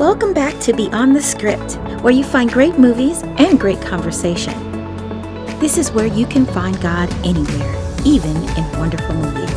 Welcome back to Beyond the Script, where you find great movies and great conversation. This is where you can find God anywhere, even in wonderful movies.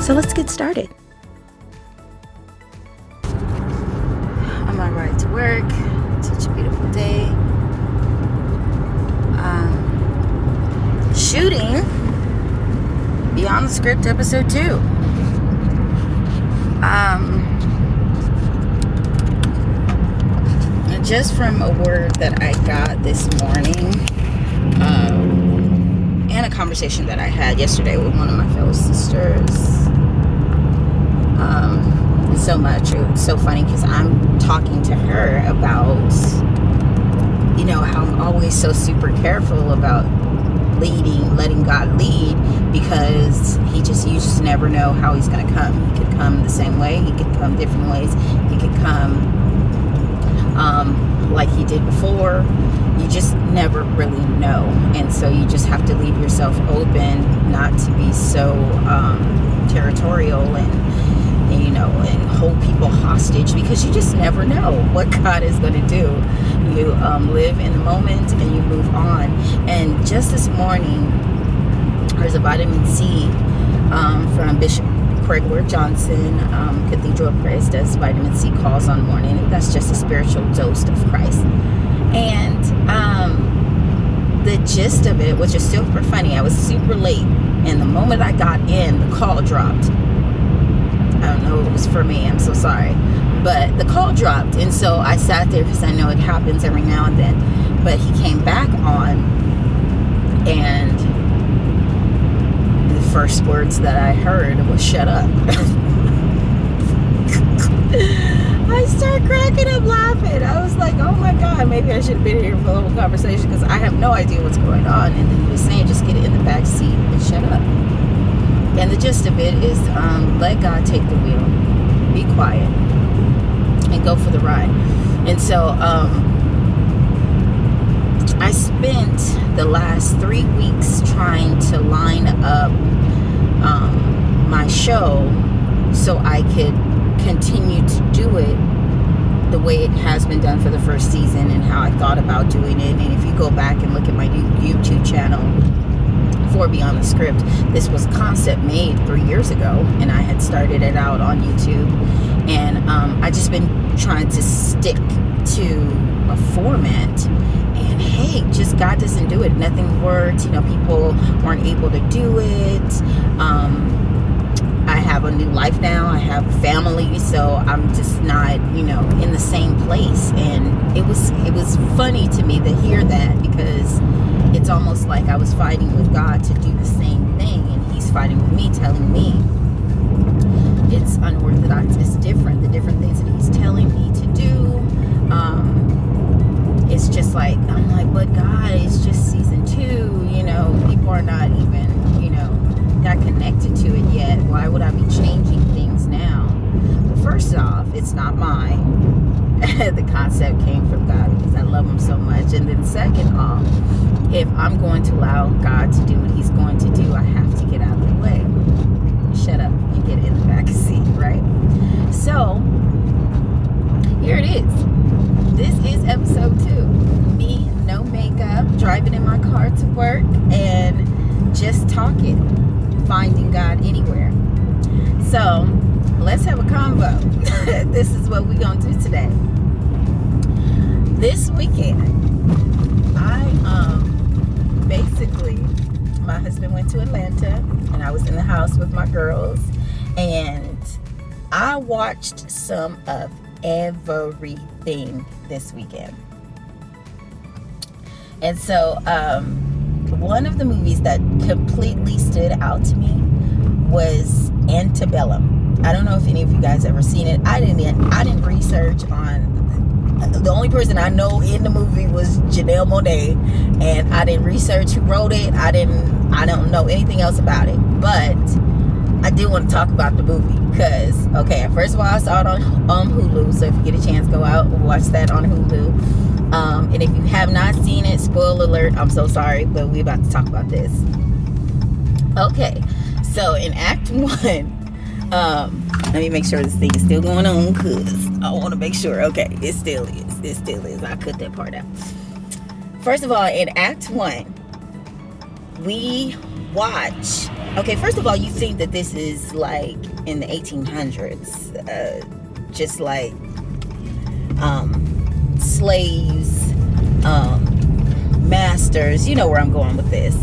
So let's get started. On my ride to work, such a beautiful day. Shooting Beyond the Script episode 2. Just from a word that I got this morning, and a conversation that I had yesterday with one of my fellow sisters. So much. It was so funny because I'm talking to her about, how I'm always so super careful about letting God lead, because you just never know how he's going to come. He could come the same way. He could come different ways. He could come like he did before. You just never really know. And so you just have to leave yourself open, not to be so territorial and hold people hostage, because you just never know what God is going to do. You live in the moment and you move on. And just this morning, there's a vitamin C from Bishop Craig Ward Johnson, Cathedral of Praise, does vitamin C calls on morning. And that's just a spiritual dose of Christ. And the gist of it was just super funny. I was super late, and the moment I got in, the call dropped. I don't know, it was for me, I'm so sorry, but the call dropped, and so I sat there because I know it happens every now and then. But he came back on, and the first words that I heard was "shut up." I started cracking up laughing. I was like, oh my God, maybe I should have been here for the whole conversation, because I have no idea what's going on. And then he was saying, just get in the back seat and shut up. And the gist of it is, let God take the wheel, be quiet, and go for the ride. And so I spent the last 3 weeks trying to line up my show so I could continue to do it the way it has been done for the first season, and how I thought about doing it. And if you go back and look at my YouTube channel for Beyond the Script, this was concept made 3 years ago, and I had started it out on YouTube. And I just been trying to stick to a format, and hey, just God doesn't do it. Nothing worked. People weren't able to do it. I have a new life now. I have a family, so I'm just not, in the same place. And it was funny to me to hear that, because it's almost like I was fighting with God to do the same thing, and he's fighting with me, telling me it's unorthodox, it's different. The different things that he's telling me to do, it's just like, I'm like, but God, it's just season 2, people are not even, not connected to it yet. Why would I be changing things now? Well, first off, it's not mine. The concept came from God, because I love him so much. And then second off, if I'm going to allow God to do what he's going to do, I have to get out of the way. Shut up and get in the back seat, right? So, here it is. This is episode 2. Me, no makeup, driving in my car to work, and just talking. Finding God anywhere. So, let's have a convo. This is what we're going to do today. This weekend, basically, my husband went to Atlanta, and I was in the house with my girls, and I watched some of everything this weekend. And so, one of the movies that completely stood out to me was Antebellum. I don't know if any of you guys ever seen it. I didn't research on. The only person I know in the movie was Janelle Monáe, and I didn't research who wrote it. I don't know anything else about it. But I do want to talk about the movie because, okay, first of all, I saw it on Hulu. So if you get a chance, go out and watch that on Hulu. And if you have not seen it, spoiler alert, I'm so sorry, but we're about to talk about this. Okay, so in Act 1, let me make sure this thing is still going on because I want to make sure. Okay, it still is. It still is. I cut that part out. First of all, in Act 1, we watch. Okay, first of all, you think that this is like in the 1800s, just like slaves, masters. You know where I'm going with this.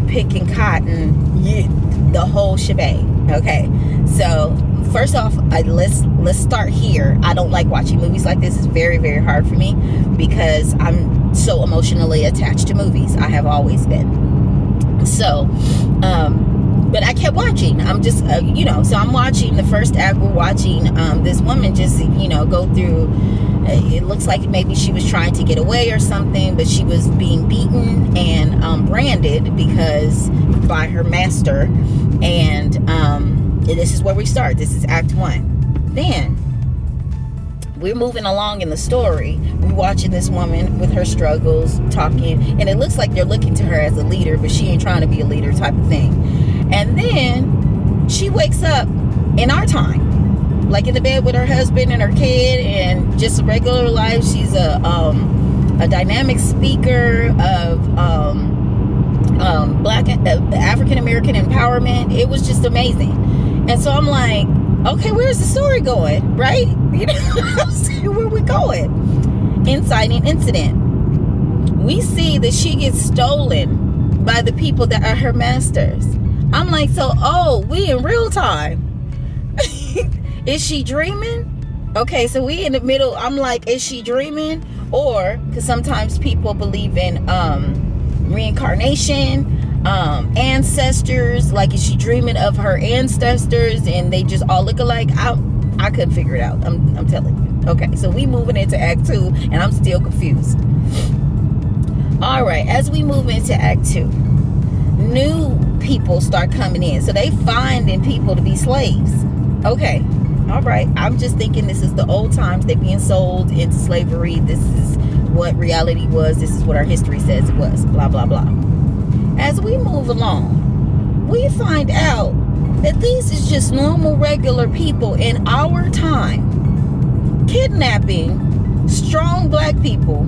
Picking cotton, the whole shebang. Okay, so first off, let's start here. I don't like watching movies like this. It's very, very hard for me because I'm so emotionally attached to movies. I have always been. So, but I kept watching. I'm just, so I'm watching the first act. We're watching this woman just, go through. It looks like maybe she was trying to get away or something, but she was being beaten and branded by her master. And this is where we start. This is Act 1. Then we're moving along in the story. We're watching this woman with her struggles, talking, and it looks like they're looking to her as a leader, but she ain't trying to be a leader type of thing. And then she wakes up in our time, like in the bed with her husband and her kid, and just a regular life. She's a dynamic speaker of Black African American empowerment. It was just amazing. And so I'm like, okay, where's the story going, right? Where we going? Inciting incident. We see that she gets stolen by the people that are her masters. I'm like, we in real time. Is she dreaming? Okay, so we in the middle. I'm like, is she dreaming? Or, because sometimes people believe in reincarnation, ancestors, like is she dreaming of her ancestors and they just all look alike? I couldn't figure it out. I'm telling you. Okay, so we moving into Act 2 and I'm still confused. All right, as we move into Act 2, new people start coming in. So they finding people to be slaves. Okay, all right, I'm just thinking this is the old times. They're being sold into slavery. This is what reality was. This is what our history says it was. Blah, blah, blah. As we move along, we find out that these is just normal, regular people in our time kidnapping strong Black people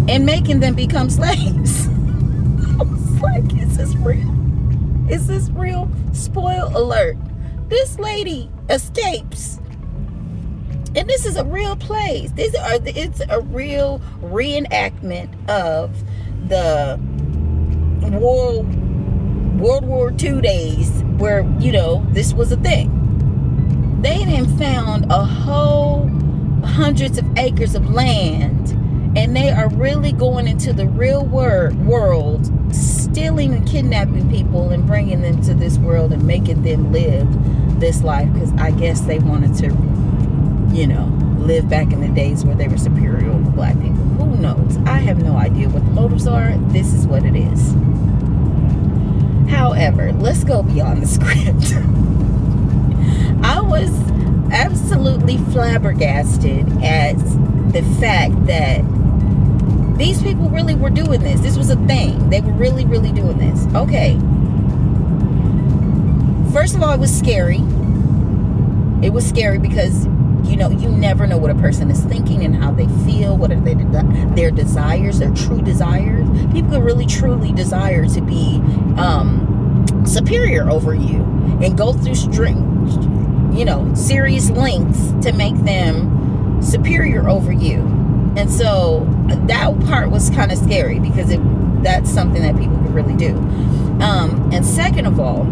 and making them become slaves. I was like, is this real? Is this real? Spoil alert. This lady escapes. And this is a real place. It's a real reenactment of the World War II days where, this was a thing. They then found a whole hundreds of acres of land, and they are really going into the real world, stealing and kidnapping people and bringing them to this world and making them live this life because I guess they wanted to, live back in the days where they were superior over Black people. Who knows? I have no idea what the motives are. This is what it is. However, let's go beyond the script. I was absolutely flabbergasted at the fact that these people really were doing this. This was a thing. They were really, really doing this. Okay. First of all, it was scary. It was scary because, you never know what a person is thinking and how they feel. What are their desires, their true desires. People could really, truly desire to be superior over you and go through serious lengths to make them superior over you. And so that part was kind of scary because that's something that people could really do. And second of all,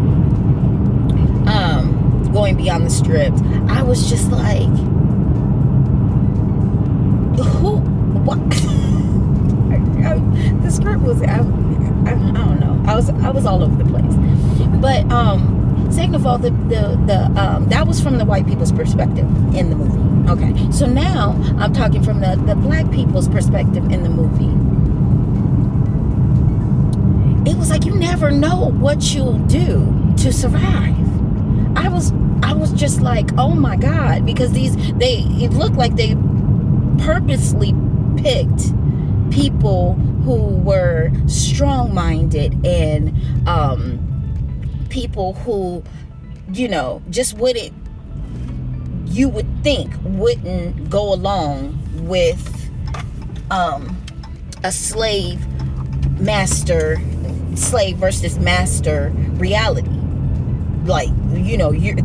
going beyond the script, I was just like, what? The script was, I don't know. I was all over the place. But second of all, the that was from the white people's perspective in the movie. Okay, so now I'm talking from the Black people's perspective in the movie. It was like you never know what you'll do to survive. I was just like, oh my God, because it looked like they purposely picked people who were strong-minded and people who, just wouldn't, you would think, wouldn't go along with a slave versus master reality. Like,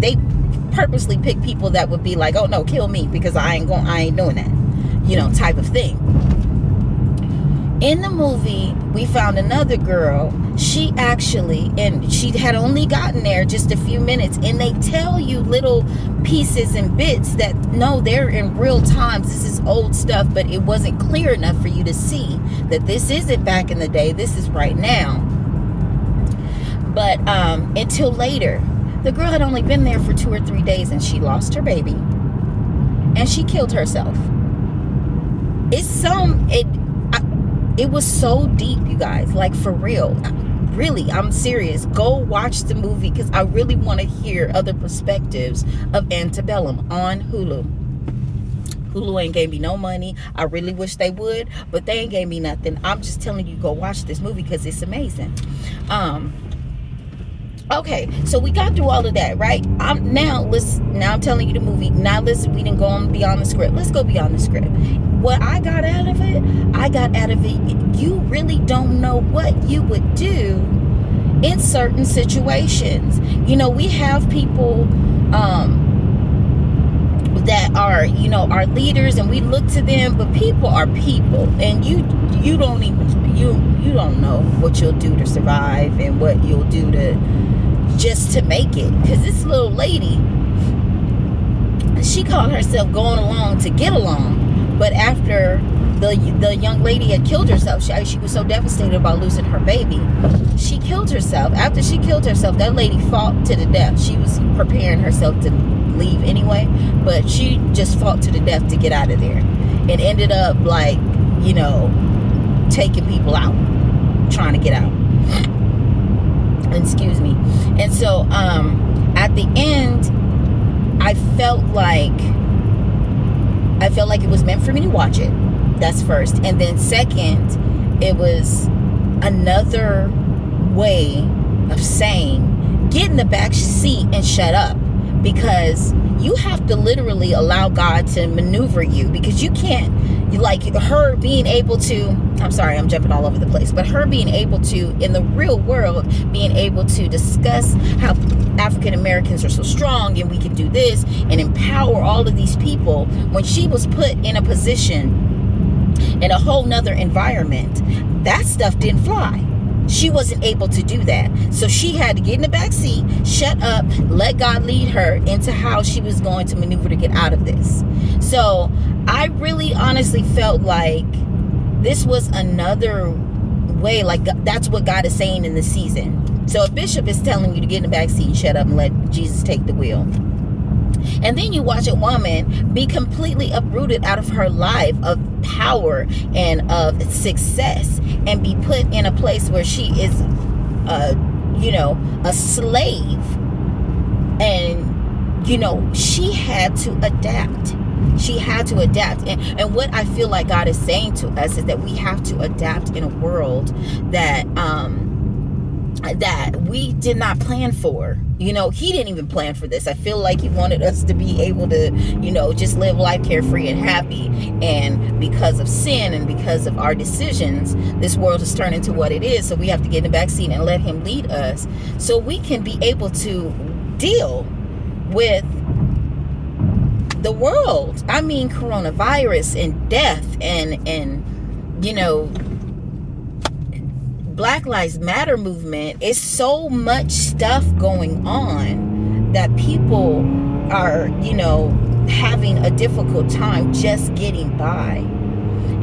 they purposely pick people that would be like, oh no, kill me, because I ain't doing that, type of thing. In the movie, we found another girl. She had only gotten there just a few minutes, and they tell you little pieces and bits that, no, they're in real times. This is old stuff, but it wasn't clear enough for you to see that this isn't back in the day. This is right now. But until later, the girl had only been there for 2 or 3 days, and she lost her baby, and she killed herself. It was so deep, you guys, like, for real. Really, I'm serious. Go watch the movie, because I really want to hear other perspectives of Antebellum on Hulu. Hulu ain't gave me no money. I really wish they would, but they ain't gave me nothing. I'm just telling you, go watch this movie, because it's amazing. Okay, so we got through all of that, right? Now I'm telling you the movie. Now listen, we didn't go on beyond the script. Let's go beyond the script. What I got out of it, you really don't know what you would do in certain situations. We have people that are, our leaders, and we look to them, but people are people, and you don't know what you'll do to survive and what you'll do just to make it. Because this little lady, she called herself going along to get along. But after the young lady had killed herself, she was so devastated about losing her baby, she killed herself. After she killed herself, that lady fought to the death. She was preparing herself to leave anyway, but she just fought to the death to get out of there, and ended up, like, taking people out, trying to get out. Excuse me. And so at the end, I felt like it was meant for me to watch it. That's first. And then second, it was another way of saying, get in the back seat and shut up. Because you have to literally allow God to maneuver you, because you can't, like, her being able to, I'm sorry, I'm jumping all over the place, but her being able to, in the real world, being able to discuss how African Americans are so strong and we can do this and empower all of these people, when she was put in a position in a whole nother environment, that stuff didn't fly. She wasn't able to do that. So she had to get in the back seat, shut up, let God lead her into how she was going to maneuver to get out of this. So I really honestly felt like this was another way, like, that's what God is saying in this season. So if Bishop is telling you to get in the back seat and shut up and let Jesus take the wheel, and then you watch a woman be completely uprooted out of her life of power and of success, and be put in a place where she is a slave, and she had to adapt. And what I feel like God is saying to us is that we have to adapt in a world that we did not plan for. He didn't even plan for this. I feel like he wanted us to be able to, just live life carefree and happy. And because of sin and because of our decisions, this world has turned into what it is. So we have to get in the back seat and let him lead us, so we can be able to deal with the world. I mean, coronavirus and death and Black Lives Matter movement. Is so much stuff going on that people are, having a difficult time just getting by.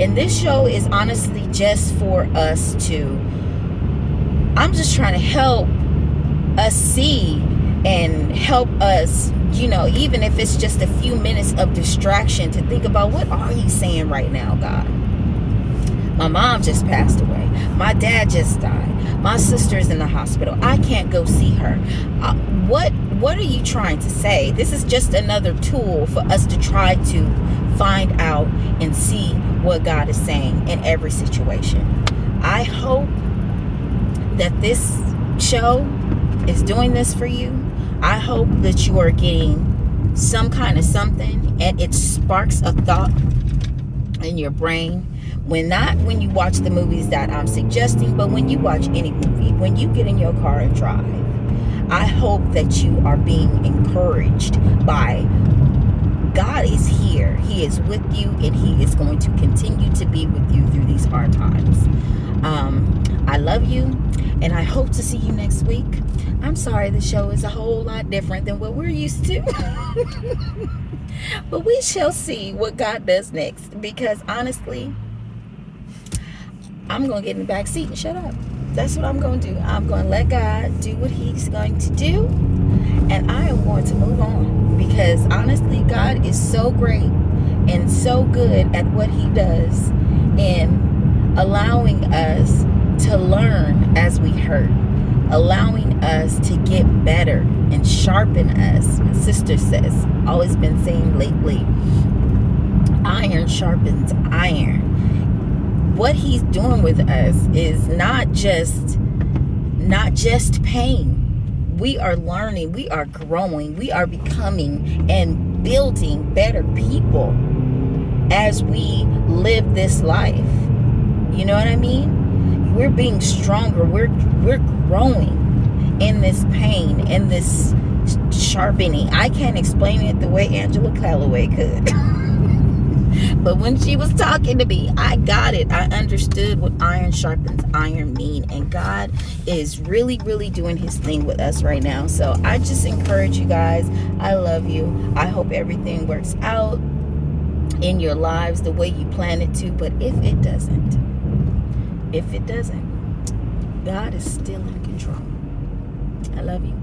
And this show is honestly just for us to, I'm just trying to help us see and help us, even if it's just a few minutes of distraction, to think about, what are you saying right now, God? My mom just passed away. My dad just died. My sister's in the hospital. I can't go see her. What are you trying to say? This is just another tool for us to try to find out and see what God is saying in every situation. I hope that this show is doing this for you. I hope that you are getting some kind of something, and it sparks a thought in your brain. When you watch the movies that I'm suggesting, but when you watch any movie, when you get in your car and drive, I hope that you are being encouraged by God is here. He is with you, and He is going to continue to be with you through these hard times. I love you, and I hope to see you next week. I'm sorry the show is a whole lot different than what we're used to. But we shall see what God does next, because honestly, I'm going to get in the back seat and shut up. That's what I'm going to do. I'm going to let God do what He's going to do, and I am going to move on, because honestly, God is so great and so good at what He does in allowing us to learn as we hurt, allowing us to get better and sharpen us. My sister says, always been saying lately, iron sharpens iron. What He's doing with us is not just pain. We are learning, we are growing, we are becoming and building better people as we live this life. You know what I mean? We're being stronger. We're growing in this pain, in this sharpening. I can't explain it the way Angela Calloway could. But when she was talking to me, I got it. I understood what iron sharpens iron mean. And God is really, really doing His thing with us right now. So I just encourage you guys. I love you. I hope everything works out in your lives the way you plan it to. But if it doesn't, God is still in control. I love you.